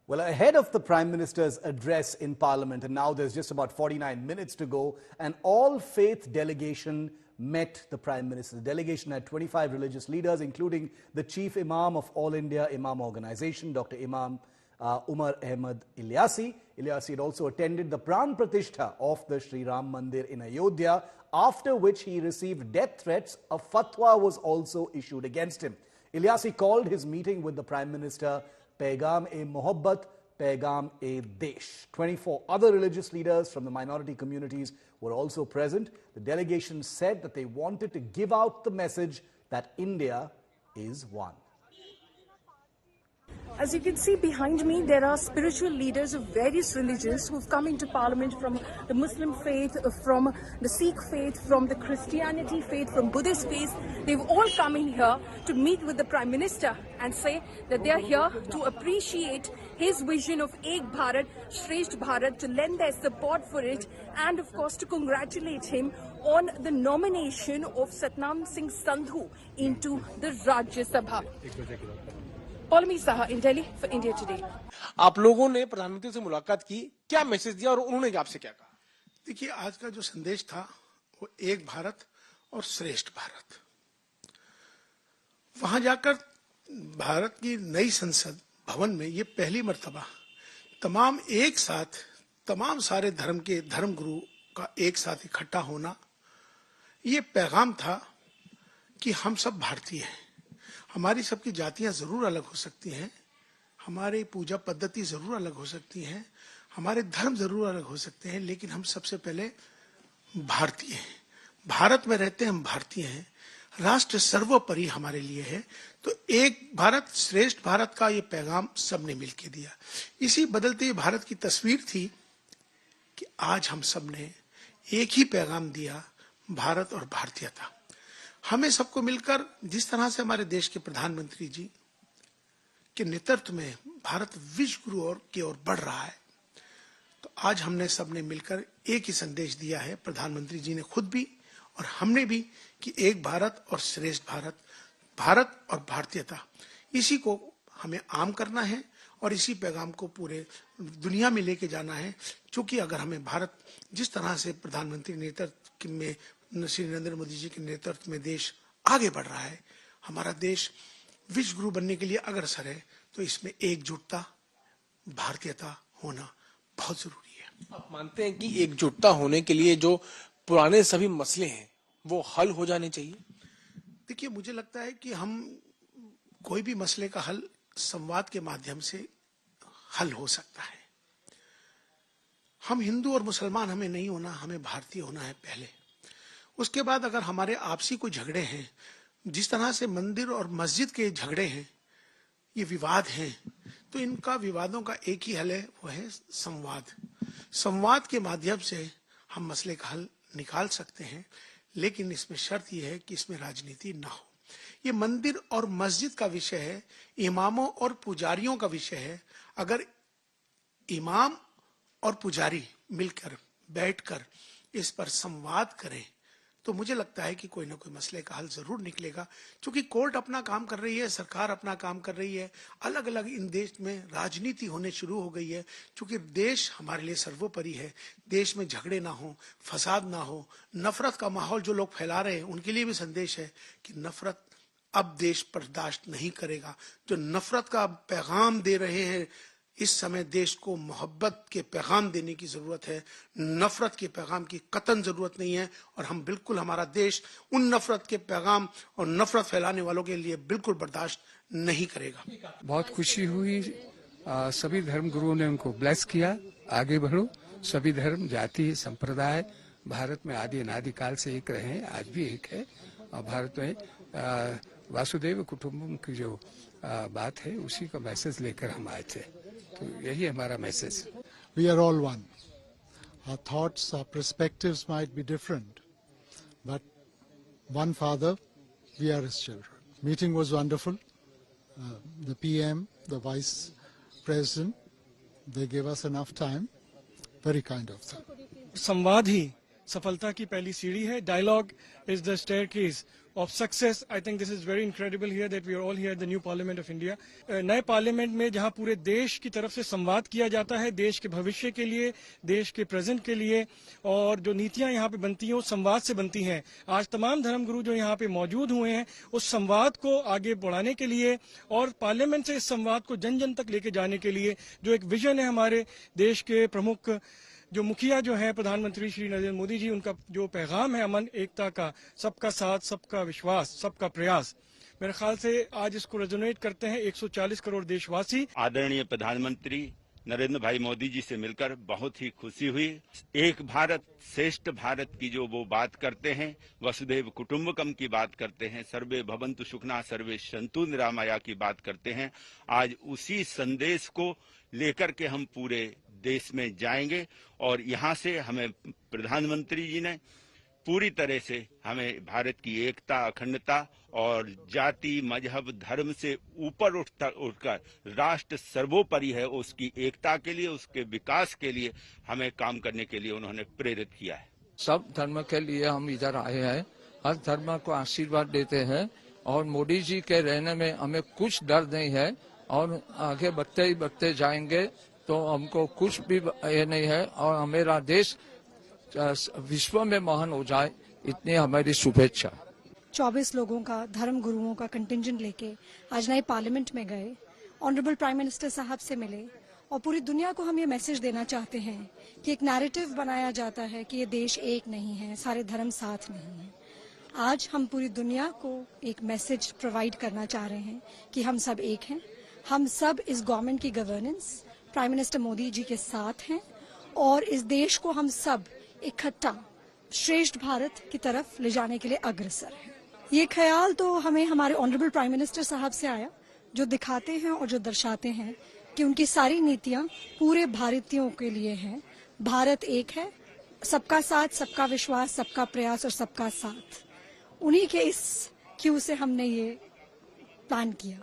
Well, ahead of the Prime Minister's address in Parliament, and now there's just about 49 minutes to go, an all-faith delegation met the Prime Minister. The delegation had 25 religious leaders, including the Chief Imam of All India Imam Organization, Dr. Imam Umar Ahmad Ilyasi. Ilyasi had also attended the Pran Pratishtha of the Sri Ram Mandir in Ayodhya, after which he received death threats. A fatwa was also issued against him. Ilyasi called his meeting with the Prime Minister Paigam-e-Mohabbat, Paigam-e-Desh. 24 other religious leaders from the minority communities were also present. The delegation said that they wanted to give out the message that India is one. As you can see behind me, there are spiritual leaders of various religions who've come into Parliament from the Muslim faith, from the Sikh faith, from the Christianity faith, from Buddhist faith. They've all come in here to meet with the Prime Minister and say that they are here to appreciate his vision of Ek Bharat, Shresth Bharat, to lend their support for it, and of course to congratulate him on the nomination of Satnam Singh Sandhu into the Rajya Sabha. Paulami Saha in Delhi for India today. आप लोगों ने प्रधानमंत्री से मुलाकात की, क्या message दिया और उन्होंने आपसे क्या कहा? देखिए, आज का जो संदेश था वो एक भारत और श्रेष्ठ भारत। वहां जाकर भारत की नई संसद भवन में ये पहली मर्तबा तमाम एक साथ, तमाम सारे धर्म के धर्मगुरु का एक साथ इकट्ठा होना, ये पैगाम था कि हम सब भारतीय हैं। हमारी सबकी जातियां जरूर अलग हो सकती हैं, हमारी पूजा पद्धति जरूर अलग हो सकती हैं, हमारे धर्म जरूर अलग हो सकते हैं, लेकिन हम सबसे पहले भारतीय हैं। भारत में रहते हैं, हम भारतीय हैं। राष्ट्र सर्वोपरि हमारे लिए है। तो एक भारत श्रेष्ठ भारत का ये पैगाम सबने मिलकर दिया। इसी बदलते भारत की तस्वीर थी कि आज हम सबने एक ही पैगाम दिया, भारत और भारतीयता। हमें सबको मिलकर जिस तरह से हमारे देश के प्रधानमंत्री जी के नेतृत्व में भारत विश्व गुरु की ओर बढ़ रहा है, तो आज हमने सबने मिलकर एक ही संदेश दिया है, प्रधानमंत्री जी ने खुद भी और हमने भी, कि एक भारत और श्रेष्ठ भारत, भारत और भारतीयता, इसी को हमें आम करना है और इसी पैगाम को पूरे दुनिया में लेके जाना है। क्योंकि अगर हमें भारत जिस तरह से प्रधानमंत्री नेतृत्व में, श्री नरेंद्र मोदी जी के नेतृत्व में देश आगे बढ़ रहा है, हमारा देश विश्व गुरु बनने के लिए अग्रसर है, तो इसमें एकजुटता, भारतीयता होना बहुत जरूरी है। आप मानते हैं कि एकजुटता होने के लिए जो पुराने सभी मसले हैं वो हल हो जाने चाहिए? देखिए, मुझे लगता है कि हम कोई भी मसले का हल संवाद के माध्यम से हल हो सकता है। हम हिंदू और मुसलमान हमें नहीं होना, हमें भारतीय होना है पहले। उसके बाद अगर हमारे आपसी कोई झगड़े हैं, जिस तरह से मंदिर और मस्जिद के झगड़े हैं, ये विवाद हैं, तो इनका विवादों का एक ही हल है, वो है संवाद। संवाद के माध्यम से हम मसले का हल निकाल सकते हैं, लेकिन इसमें शर्त यह है कि इसमें राजनीति ना हो। ये मंदिर और मस्जिद का विषय है, इमामों और पुजारियों का विषय है। अगर इमाम और पुजारी मिलकर बैठकर इस पर संवाद करें तो मुझे लगता है कि कोई ना कोई मसले का हल जरूर निकलेगा। क्योंकि कोर्ट अपना काम कर रही है, सरकार अपना काम कर रही है, अलग अलग इन देश में राजनीति होने शुरू हो गई है। क्योंकि देश हमारे लिए सर्वोपरि है, देश में झगड़े ना हो, फसाद ना हो, नफरत का माहौल जो लोग फैला रहे हैं उनके लिए भी संदेश है कि नफरत अब देश बर्दाश्त नहीं करेगा। जो नफरत का पैगाम दे रहे हैं, इस समय देश को मोहब्बत के पैगाम देने की जरूरत है, नफरत के पैगाम की कतन जरूरत नहीं है। और हम बिल्कुल, हमारा देश उन नफरत के पैगाम और नफरत फैलाने वालों के लिए बिल्कुल बर्दाश्त नहीं करेगा। बहुत खुशी हुई, सभी धर्म गुरुओं ने उनको ब्लेस किया, आगे बढ़ो। सभी धर्म, जाति, संप्रदाय भारत में आदि अनादिकाल से एक रहे हैं, आज भी एक है। और भारत में वासुदेव कुटुंबम की जो बात है, उसी का मैसेज लेकर हम आए थे। तो यही हमारा message. We are all one. Our thoughts, our perspectives might be different, but one Father, we are His children. Meeting was wonderful. The PM, the Vice President, they gave us enough time. Very kind of them. संवाद ही सफलता की पहली सीढ़ी है. Dialogue is the staircase of success. I think this is very incredible here that we are all here at the new Parliament of India. नए parliament में जहां पूरे देश की तरफ से संवाद किया जाता है, देश के भविष्य के लिए, देश के प्रेजेंट के लिए, और जो नीतियां यहाँ पे बनती हैं वो संवाद से बनती हैं. आज तमाम धर्मगुरु जो यहाँ पे मौजूद हुए हैं उस संवाद को आगे बढ़ाने के लिए और पार्लियामेंट से इस संवाद को जन जन तक लेके जाने के लिए जो एक विजन है हमारे देश के प्रमुख जो मुखिया जो है प्रधानमंत्री श्री नरेंद्र मोदी जी, उनका जो पैगाम है अमन एकता का, सबका साथ, सबका विश्वास, सबका प्रयास, मेरे ख्याल से आज इसको रेजोनेट करते हैं 140 करोड़ देशवासी. आदरणीय प्रधानमंत्री नरेंद्र भाई मोदी जी से मिलकर बहुत ही खुशी हुई. एक भारत श्रेष्ठ भारत की जो वो बात करते हैं, वसुधैव कुटुंबकम की बात करते हैं, सर्वे भवन्तु सुखिनः सर्वे सन्तु निरामया की बात करते हैं. आज उसी संदेश को लेकर के हम पूरे देश में जाएंगे और यहाँ से हमें प्रधानमंत्री जी ने पूरी तरह से हमें भारत की एकता, अखंडता और जाति, मजहब, धर्म से ऊपर उठकर राष्ट्र सर्वोपरि है, उसकी एकता के लिए, उसके विकास के लिए हमें काम करने के लिए उन्होंने प्रेरित किया है. सब धर्म के लिए हम इधर आए हैं, हर धर्म को आशीर्वाद देते हैं और मोदी जी के रहने में हमें कुछ डर नहीं है और आगे बढ़ते ही बढ़ते जाएंगे. तो हमको कुछ भी ये नहीं है और हमारा देश विश्व में महान हो जाए, इतनी हमारी शुभेच्छा. 24 लोगों का, धर्म गुरुओं का कंटिंजेंट लेके आज नए पार्लियामेंट में गए, ऑनरेबल प्राइम मिनिस्टर साहब से मिले और पूरी दुनिया को हम ये मैसेज देना चाहते हैं कि एक नैरेटिव बनाया जाता है कि ये देश एक नहीं है, सारे धर्म साथ नहीं है. आज हम पूरी दुनिया को एक मैसेज प्रोवाइड करना चाह रहे हैं कि हम सब एक हैं, हम सब इस गवर्नमेंट की governance prime minister Modi ji के साथ हैं और इस देश को हम सब इकट्ठा श्रेष्ठ भारत की तरफ ले जाने के लिए अग्रसर हैं. ये ख्याल तो हमें हमारे ऑनरेबल प्राइम मिनिस्टर साहब से आया, जो दिखाते हैं और जो दर्शाते हैं कि उनकी सारी नीतियां पूरे भारतीयों के लिए हैं. भारत एक है, सबका साथ, सबका विश्वास, सबका प्रयास और सबका साथ. उन्हीं के इस क्यू से हमने ये प्लान किया.